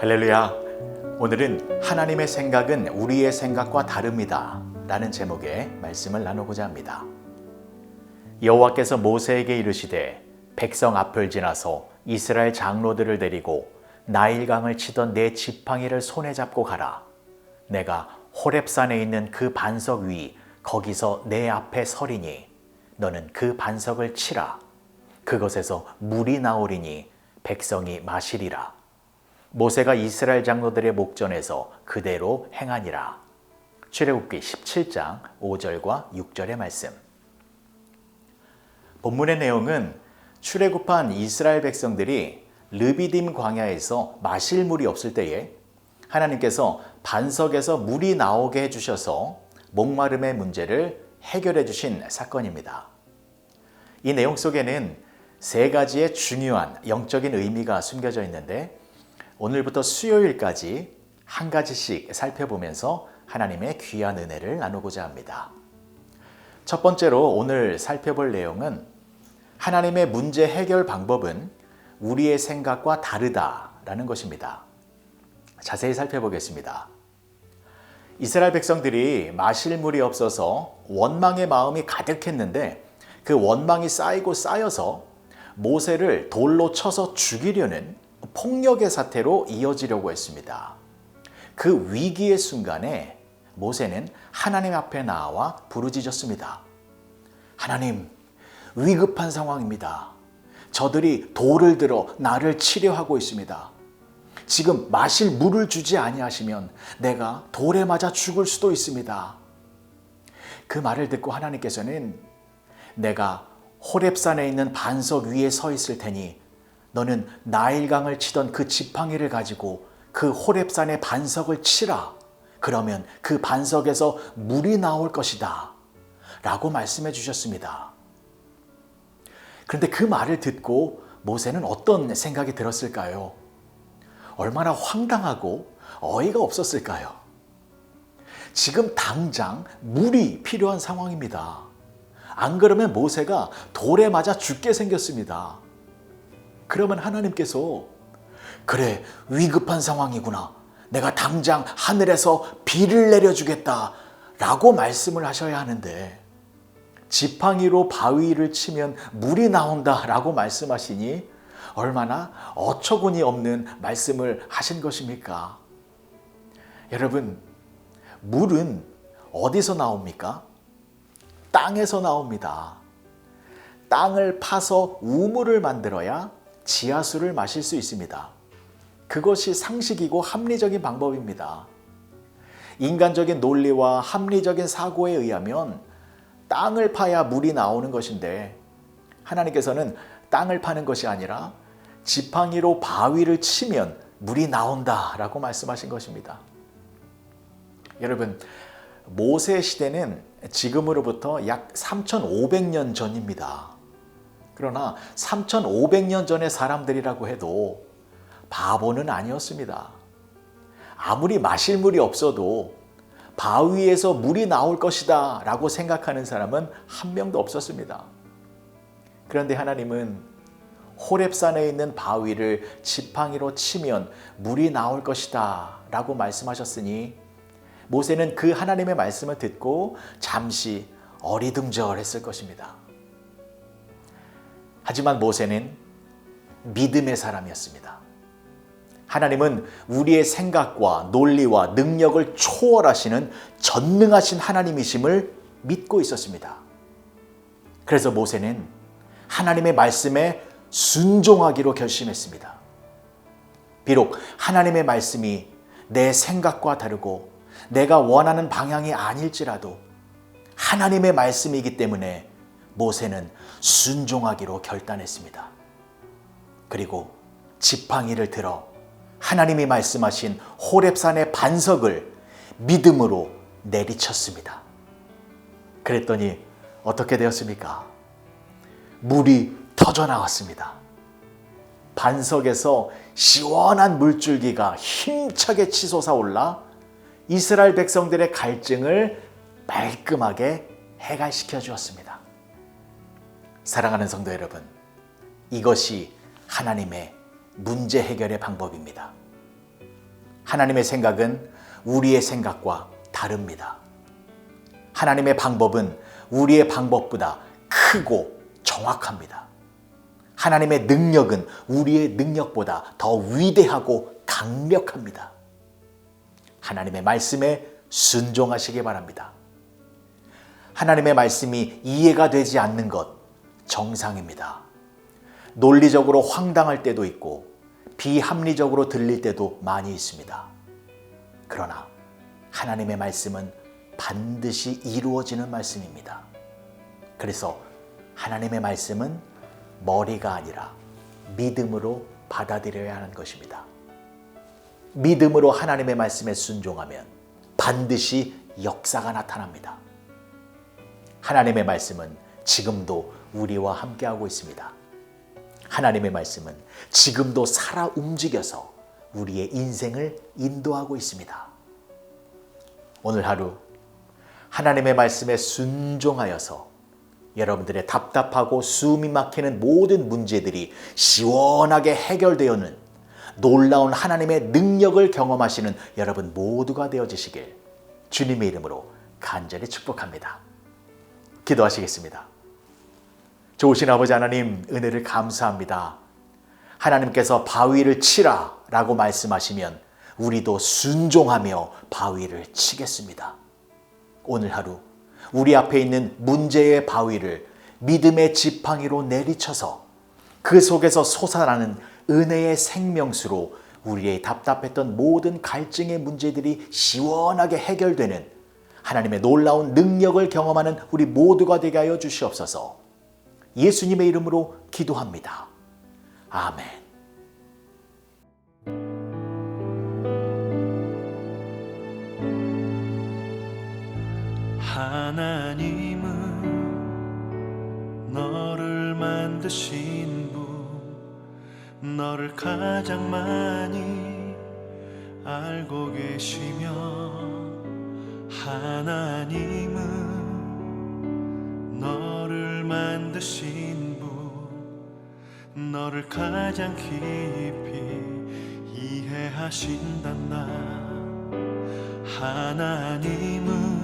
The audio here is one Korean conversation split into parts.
할렐루야. 오늘은 하나님의 생각은 우리의 생각과 다릅니다 라는 제목의 말씀을 나누고자 합니다. 여호와께서 모세에게 이르시되 백성 앞을 지나서 이스라엘 장로들을 데리고 나일강을 치던 내 지팡이를 손에 잡고 가라. 내가 호렙산에 있는 그 반석 위 거기서 내 앞에 서리니 너는 그 반석을 치라. 그것에서 물이 나오리니 백성이 마시리라. 모세가 이스라엘 장로들의 목전에서 그대로 행하니라. 출애굽기 17장 5절과 6절의 말씀. 본문의 내용은 출애굽한 이스라엘 백성들이 르비딤 광야에서 마실 물이 없을 때에 하나님께서 반석에서 물이 나오게 해주셔서 목마름의 문제를 해결해 주신 사건입니다. 이 내용 속에는 세 가지의 중요한 영적인 의미가 숨겨져 있는데 오늘부터 수요일까지 한 가지씩 살펴보면서 하나님의 귀한 은혜를 나누고자 합니다. 첫 번째로 오늘 살펴볼 내용은 하나님의 문제 해결 방법은 우리의 생각과 다르다라는 것입니다. 자세히 살펴보겠습니다. 이스라엘 백성들이 마실 물이 없어서 원망의 마음이 가득했는데 그 원망이 쌓이고 쌓여서 모세를 돌로 쳐서 죽이려는 폭력의 사태로 이어지려고 했습니다. 그 위기의 순간에 모세는 하나님 앞에 나와 부르짖었습니다. 하나님, 위급한 상황입니다. 저들이 돌을 들어 나를 치려하고 있습니다. 지금 마실 물을 주지 아니하시면 내가 돌에 맞아 죽을 수도 있습니다. 그 말을 듣고 하나님께서는 내가 호렙산에 있는 반석 위에 서 있을 테니 너는 나일강을 치던 그 지팡이를 가지고 그 호렙산의 반석을 치라. 그러면 그 반석에서 물이 나올 것이다. 라고 말씀해 주셨습니다. 그런데 그 말을 듣고 모세는 어떤 생각이 들었을까요? 얼마나 황당하고 어이가 없었을까요? 지금 당장 물이 필요한 상황입니다. 안 그러면 모세가 돌에 맞아 죽게 생겼습니다. 그러면 하나님께서 그래, 위급한 상황이구나. 내가 당장 하늘에서 비를 내려주겠다 라고 말씀을 하셔야 하는데 지팡이로 바위를 치면 물이 나온다 라고 말씀하시니 얼마나 어처구니 없는 말씀을 하신 것입니까? 여러분, 물은 어디서 나옵니까? 땅에서 나옵니다. 땅을 파서 우물을 만들어야 지하수를 마실 수 있습니다. 그것이 상식이고 합리적인 방법입니다. 인간적인 논리와 합리적인 사고에 의하면 땅을 파야 물이 나오는 것인데 하나님께서는 땅을 파는 것이 아니라 지팡이로 바위를 치면 물이 나온다라고 말씀하신 것입니다. 여러분, 모세 시대는 지금으로부터 약 3,500년 전입니다. 그러나 3,500년 전의 사람들이라고 해도 바보는 아니었습니다. 아무리 마실 물이 없어도 바위에서 물이 나올 것이다 라고 생각하는 사람은 한 명도 없었습니다. 그런데 하나님은 호렙산에 있는 바위를 지팡이로 치면 물이 나올 것이다 라고 말씀하셨으니 모세는 그 하나님의 말씀을 듣고 잠시 어리둥절했을 것입니다. 하지만 모세는 믿음의 사람이었습니다. 하나님은 우리의 생각과 논리와 능력을 초월하시는 전능하신 하나님이심을 믿고 있었습니다. 그래서 모세는 하나님의 말씀에 순종하기로 결심했습니다. 비록 하나님의 말씀이 내 생각과 다르고 내가 원하는 방향이 아닐지라도 하나님의 말씀이기 때문에 모세는 순종하기로 결단했습니다. 그리고 지팡이를 들어 하나님이 말씀하신 호렙산의 반석을 믿음으로 내리쳤습니다. 그랬더니 어떻게 되었습니까? 물이 터져 나왔습니다. 반석에서 시원한 물줄기가 힘차게 치솟아 올라 이스라엘 백성들의 갈증을 말끔하게 해갈시켜 주었습니다. 사랑하는 성도 여러분, 이것이 하나님의 문제 해결의 방법입니다. 하나님의 생각은 우리의 생각과 다릅니다. 하나님의 방법은 우리의 방법보다 크고 정확합니다. 하나님의 능력은 우리의 능력보다 더 위대하고 강력합니다. 하나님의 말씀에 순종하시기 바랍니다. 하나님의 말씀이 이해가 되지 않는 것 정상입니다. 논리적으로 황당할 때도 있고 비합리적으로 들릴 때도 많이 있습니다. 그러나 하나님의 말씀은 반드시 이루어지는 말씀입니다. 그래서 하나님의 말씀은 머리가 아니라 믿음으로 받아들여야 하는 것입니다. 믿음으로 하나님의 말씀에 순종하면 반드시 역사가 나타납니다. 하나님의 말씀은 지금도 우리와 함께하고 있습니다. 하나님의 말씀은 지금도 살아 움직여서 우리의 인생을 인도하고 있습니다. 오늘 하루 하나님의 말씀에 순종하여서 여러분들의 답답하고 숨이 막히는 모든 문제들이 시원하게 해결되어는 놀라운 하나님의 능력을 경험하시는 여러분 모두가 되어지시길 주님의 이름으로 간절히 축복합니다. 기도하시겠습니다. 좋으신 아버지 하나님, 은혜를 감사합니다. 하나님께서 바위를 치라 라고 말씀하시면 우리도 순종하며 바위를 치겠습니다. 오늘 하루 우리 앞에 있는 문제의 바위를 믿음의 지팡이로 내리쳐서 그 속에서 솟아나는 은혜의 생명수로 우리의 답답했던 모든 갈증의 문제들이 시원하게 해결되는 하나님의 놀라운 능력을 경험하는 우리 모두가 되게 하여 주시옵소서. 예수님의 이름으로 기도합니다. 아멘. 하나님은 너를 만드신 분, 너를 가장 많이 알고 계시며, 하나님은 너를 만드신 분, 너를 가장 깊이 이해하신단다. 하나님은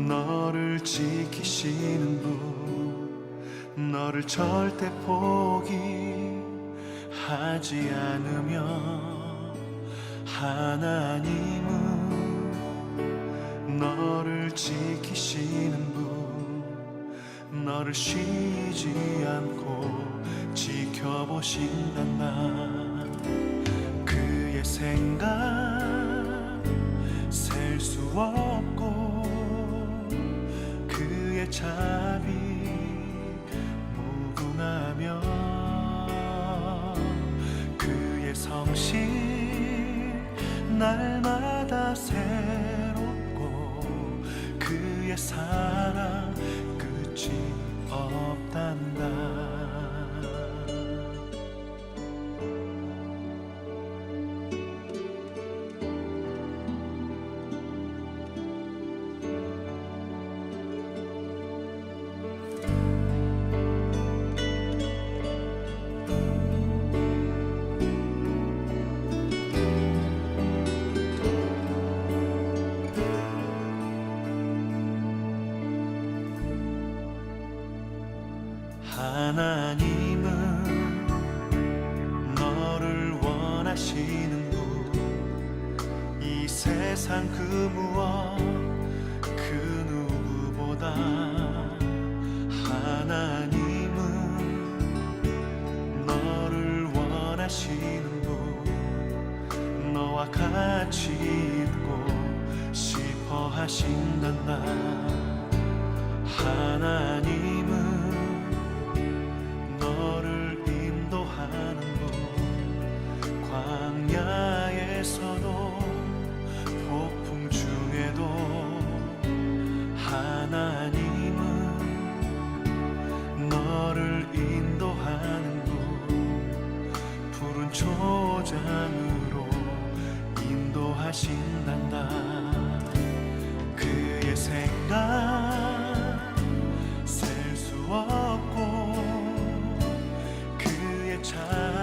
너를 지키시는 분, 너를 절대 포기하지 않으며, 하나님은 너를 지키시는 분, 너를 쉬지 않고 지켜보신단다. 그의 생각 셀 수 없고 그의 자비 무궁하며, 그의 성실 날마다 새롭고 그의 사랑 끝이 없단다. 하나님은 너를 원하시는 분, 이 세상 그 무엇 그 누구보다 하나님은 너를 원하시는 분, 너와 같이 있고 싶어 하신단다. 하나님은 너를 인도하는 분, 광야에서도 폭풍 중에도 하나님은 너를 인도하는 분, 푸른 초장으로 인도하신단다. 그의 생각 셀 수 없고 그의 자